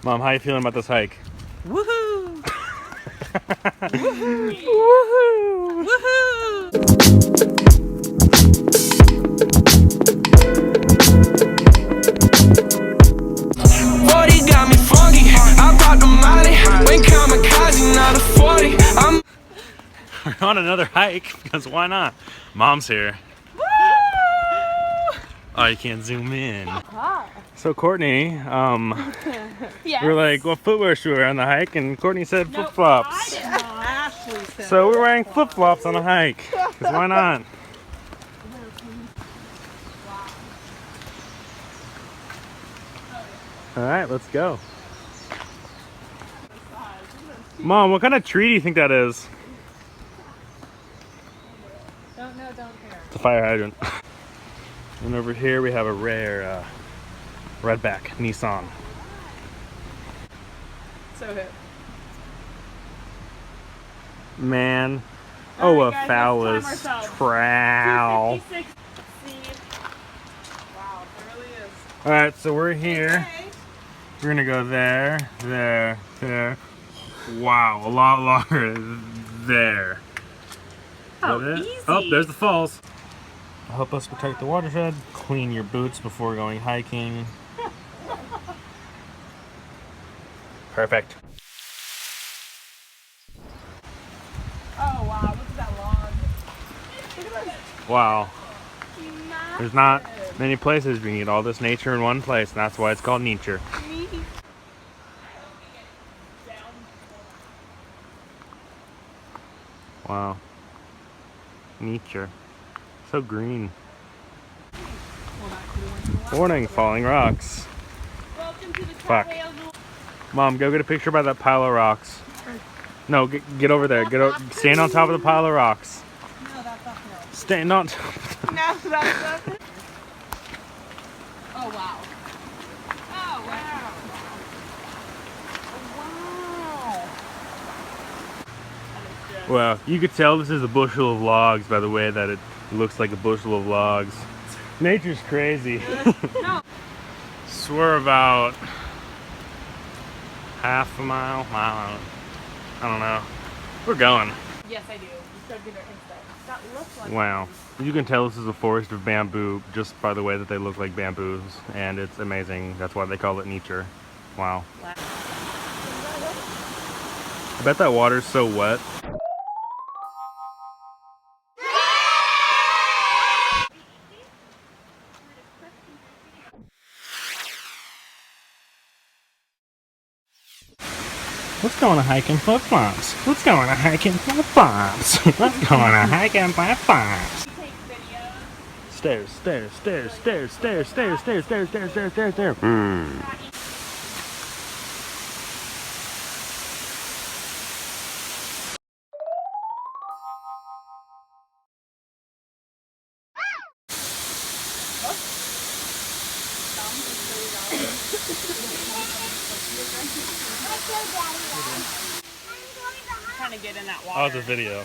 Mom, how you feeling about this hike? Woohoo! Woohoo! Woohoo! 40 got me funky. I brought the Molly. When kamikaze, not a 40. We're on another hike because why not? Mom's here. Woo! Oh, you can't zoom in. So Courtney, Yes. we were like, what footwear should we wear on the hike? And Courtney said Nope, flip-flops. I did not. Ashley said So we're wearing flip-flops on a hike. Because why not? All right, let's go. Mom, what kind of tree do you think that is? Don't know, don't care. It's a fire hydrant. And over here we have a rare redback Nissan. So hip. Man, All oh, right, a guys, foul let's is time ourselves. trow. 256. See? Wow, there really is. All right, so we're here. Okay. We're gonna go there, there, there. Wow, a lot longer there. Oh, Is that it? easy. Oh, there's the falls. Help us protect the watershed. Clean your boots before going hiking. Perfect. Oh, wow, look at that log. Look at that. Wow. There's not many places you can get all this nature in one place, and that's why it's called nature. Wow. Nature. So green. Warning, falling rocks. Welcome to the Fuck. trail. Mom, go get a picture by that pile of rocks. No, get over there. Stand on top of the pile of rocks. No, that's not no. Stand on. No, that's not. Oh, wow. Oh, wow. Oh, wow. Well, you could tell this is a bushel of logs by the way that it looks like a bushel of logs. Nature's crazy. No. So we're about half a mile. I don't know. We're going. Yes, I do. You should be their insects. That looks like. Wow. You can tell this is a forest of bamboo just by the way that they look like bamboos, and it's amazing. That's why they call it nature. Wow. I bet that water's so wet. Let's go on a hike in flip-flops. Let's go on a hike in flip-flops. Let's go on a hike in flip-flops. Stairs, stairs, stairs, stairs, stairs, stairs, stairs, stairs, stairs, stairs, stairs, stairs. Trying to get in that water. Oh, the video.